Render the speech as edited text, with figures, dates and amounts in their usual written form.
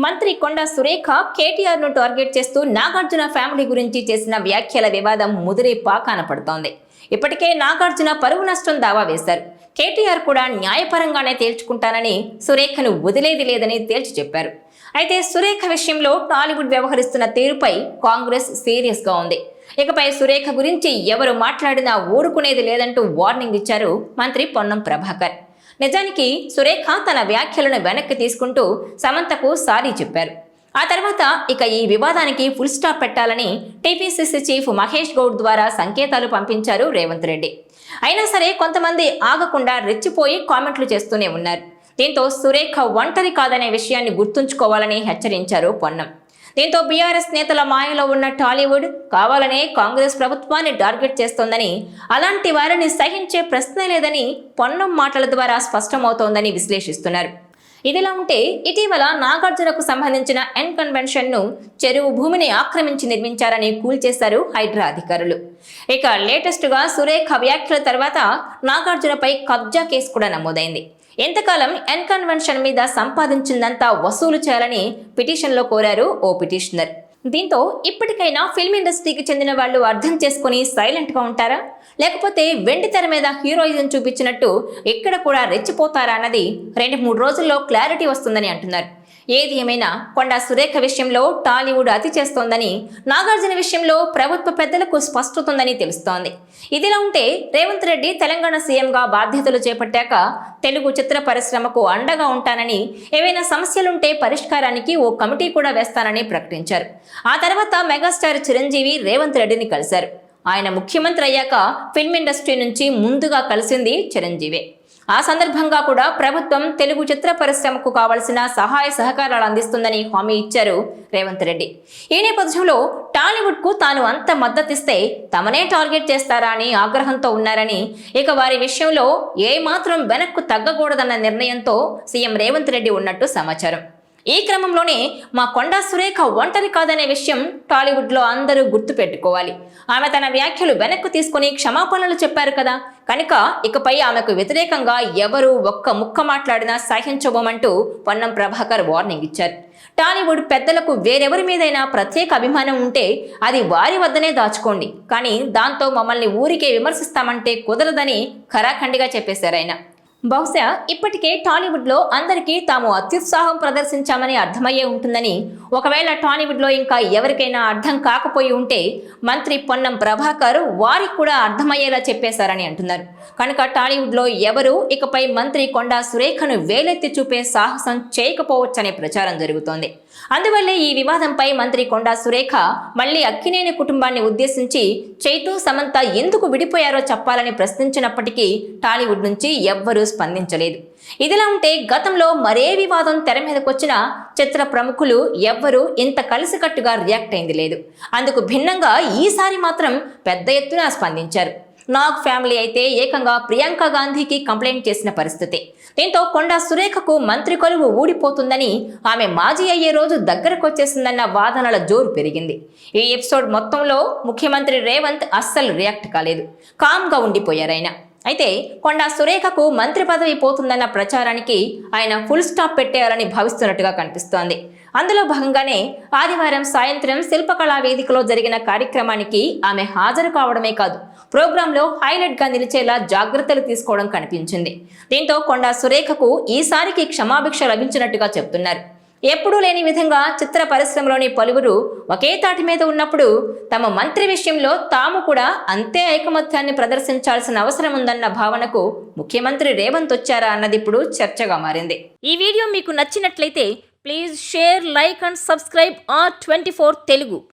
మంత్రి కొండా సురేఖ కేటీఆర్ ను టార్గెట్ చేస్తూ నాగార్జున ఫ్యామిలీ గురించి చేసిన వ్యాఖ్యల వివాదం ముదిరే పాకాన పడుతోంది. ఇప్పటికే నాగార్జున పరువు నష్టం దావా వేశారు. కేటీఆర్ కూడా న్యాయపరంగానే తేల్చుకుంటానని సురేఖను వదిలేది లేదని తేల్చి చెప్పారు. అయితే సురేఖ విషయంలో టాలీవుడ్ వ్యవహరిస్తున్న తీరుపై కాంగ్రెస్ సీరియస్ గా ఉంది. ఇకపై సురేఖ గురించి ఎవరు మాట్లాడినా ఊరుకునేది లేదంటూ వార్నింగ్ ఇచ్చారు మంత్రి పొన్నం ప్రభాకర్. నిజానికి సురేఖ తన వ్యాఖ్యలను వెనక్కి తీసుకుంటూ సమంతకు సారీ చెప్పారు. ఆ తర్వాత ఇక ఈ వివాదానికి ఫుల్ స్టాప్ పెట్టాలని టీపీసీసీ చీఫ్ మహేష్ గౌడ్ ద్వారా సంకేతాలు పంపించారు రేవంత్ రెడ్డి. అయినా సరే కొంతమంది ఆగకుండా రెచ్చిపోయి కామెంట్లు చేస్తూనే ఉన్నారు. దీంతో సురేఖ ఒంటరి కాదనే విషయాన్ని గుర్తుంచుకోవాలని హెచ్చరించారు పొన్నం. దీంతో బీఆర్ఎస్ నేతల మాయలో ఉన్న టాలీవుడ్ కావాలనే కాంగ్రెస్ ప్రభుత్వాన్ని టార్గెట్ చేస్తోందని, అలాంటి వారిని సహించే ప్రశ్నే లేదని పొన్నం మాటల ద్వారా స్పష్టమవుతోందని విశ్లేషిస్తున్నారు. ఇదిలా ఉంటే ఇటీవల నాగార్జునకు సంబంధించిన ఎన్ కన్వెన్షన్ ను చెరువు భూమిని ఆక్రమించి నిర్మించారని కూల్చేశారు హైడ్రా అధికారులు. ఇక లేటెస్ట్ గా సురేఖ వ్యాఖ్యల తర్వాత నాగార్జునపై కబ్జా కేసు కూడా నమోదైంది. ఎంతకాలం ఎన్ కన్వెన్షన్ మీద సంపాదించిందంతా వసూలు చేయాలని పిటిషన్లో కోరారు ఓ పిటిషనర్. దీంతో ఇప్పటికైనా ఫిల్మ్ ఇండస్ట్రీకి చెందిన వాళ్ళు అర్థం చేసుకుని సైలెంట్గా ఉంటారా, లేకపోతే వెండి తెర మీద హీరోయిజం చూపించినట్టు ఇక్కడ కూడా రెచ్చిపోతారా అన్నది 2-3 రోజుల్లో క్లారిటీ వస్తుందని అంటున్నారు. ఏది ఏమైనా కొండా సురేఖ విషయంలో టాలీవుడ్ అతి చేస్తోందని, నాగార్జున విషయంలో ప్రభుత్వ పెద్దలకు స్పష్టత ఉందని తెలుస్తోంది. ఇదిలా ఉంటే రేవంత్ రెడ్డి తెలంగాణ సీఎంగా బాధ్యతలు చేపట్టాక తెలుగు చిత్ర పరిశ్రమకు అండగా ఉంటానని, ఏవైనా సమస్యలుంటే పరిష్కారానికి ఓ కమిటీ కూడా వేస్తానని ప్రకటించారు. ఆ తర్వాత మెగాస్టార్ చిరంజీవి రేవంత్ రెడ్డిని కలిశారు. ఆయన ముఖ్యమంత్రి అయ్యాక ఫిల్మ్ ఇండస్ట్రీ నుంచి ముందుగా కలిసింది చిరంజీవి. ఆ సందర్భంగా కూడా ప్రభుత్వం తెలుగు చిత్ర పరిశ్రమకు కావలసిన సహాయ సహకారాలు అందిస్తుందని హామీ ఇచ్చారు రేవంత్ రెడ్డి. ఈ నేపథ్యంలో టాలీవుడ్ కు తాను అంత మద్దతిస్తే తమనే టార్గెట్ చేస్తారా అని ఆగ్రహంతో ఉన్నారని, ఇక వారి విషయంలో ఏమాత్రం వెనక్కు తగ్గకూడదన్న నిర్ణయంతో సీఎం రేవంత్ రెడ్డి ఉన్నట్టు సమాచారం. ఈ క్రమంలోనే మా కొండా సురేఖ ఒంటరి కాదనే విషయం టాలీవుడ్లో అందరూ గుర్తుపెట్టుకోవాలి. ఆమె తన వ్యాఖ్యలు వెనక్కు తీసుకుని క్షమాపణలు చెప్పారు కదా, కనుక ఇకపై ఆమెకు వ్యతిరేకంగా ఎవరు ఒక్క ముక్క మాట్లాడినా సహించబోమంటూ పొన్నం ప్రభాకర్ వార్నింగ్ ఇచ్చారు. టాలీవుడ్ పెద్దలకు వేరెవరి మీదైనా ప్రత్యేక అభిమానం ఉంటే అది వారి వద్దనే దాచుకోండి, కానీ దాంతో మమ్మల్ని ఊరికే విమర్శిస్తామంటే కుదరదని ఖరాఖండిగా చెప్పేశారు ఆయన. బహుశా ఇప్పటికే టాలీవుడ్లో అందరికీ తాము అత్యుత్సాహం ప్రదర్శించామని అర్థమయ్యే ఉంటుందని, ఒకవేళ టాలీవుడ్లో ఇంకా ఎవరికైనా అర్థం కాకపోయి ఉంటే మంత్రి పొన్నం ప్రభాకర్ వారికి కూడా అర్థమయ్యేలా చెప్పేశారని అంటున్నారు. కనుక టాలీవుడ్లో ఎవరు ఇకపై మంత్రి కొండా సురేఖను వేలెత్తి చూపే సాహసం చేయకపోవచ్చనే ప్రచారం జరుగుతోంది. అందువల్లే ఈ వివాదంపై మంత్రి కొండా సురేఖ మళ్లీ అక్కినేని కుటుంబాన్ని ఉద్దేశించి చైతూ సమంత ఎందుకు విడిపోయారో చెప్పాలని ప్రశ్నించినప్పటికీ టాలీవుడ్ నుంచి ఎవ్వరూ స్పందించలేదు. ఇదిలా ఉంటే గతంలో మరే వివాదం తెర మీదకొచ్చినా చిత్ర ప్రముఖులు ఎవ్వరూ ఇంత కలిసికట్టుగా రియాక్ట్ అయింది లేదు. అందుకు భిన్నంగా ఈసారి మాత్రం పెద్ద ఎత్తున స్పందించారు. నాగ్ ఫ్యామిలీ అయితే ఏకంగా ప్రియాంక గాంధీకి కంప్లైంట్ చేసిన పరిస్థితి. దీంతో కొండా సురేఖకు మంత్రి కొలువు ఊడిపోతుందని, ఆమె మాజీ అయ్యే రోజు దగ్గరకు వచ్చేసిందన్న వాదనల జోరు పెరిగింది. ఈ ఎపిసోడ్ మొత్తంలో ముఖ్యమంత్రి రేవంత్ అస్సలు రియాక్ట్ కాలేదు, కామ్గా ఉండిపోయారాయన. అయితే కొండా సురేఖకు మంత్రి పదవి పోతుందన్న ప్రచారానికి ఆయన ఫుల్ స్టాప్ పెట్టేయాలని భావిస్తున్నట్టుగా కనిపిస్తోంది. అందులో భాగంగానే ఆదివారం సాయంత్రం శిల్పకళా వేదికలో జరిగిన కార్యక్రమానికి ఆమె హాజరు కావడమే కాదు, ప్రోగ్రాంలో హైలైట్ గా నిలిచేలా జాగ్రత్తలు తీసుకోవడం కనిపించింది. దీంతో కొండా సురేఖకు ఈసారికి క్షమాభిక్ష లభించినట్టుగా చెబుతున్నారు. ఎప్పుడూ లేని విధంగా చిత్ర పరిశ్రమలోని పలువురు ఒకే తాటి మీద ఉన్నప్పుడు తమ మంత్రి విషయంలో తాము కూడా అంతే ఐకమత్యాన్ని ప్రదర్శించాల్సిన అవసరం ఉందన్న భావనకు ముఖ్యమంత్రి రేవంత్ వచ్చారా అన్నది ఇప్పుడు చర్చగా మారింది. ఈ వీడియో మీకు నచ్చినట్లయితే please share, like and subscribe R24 Telugu.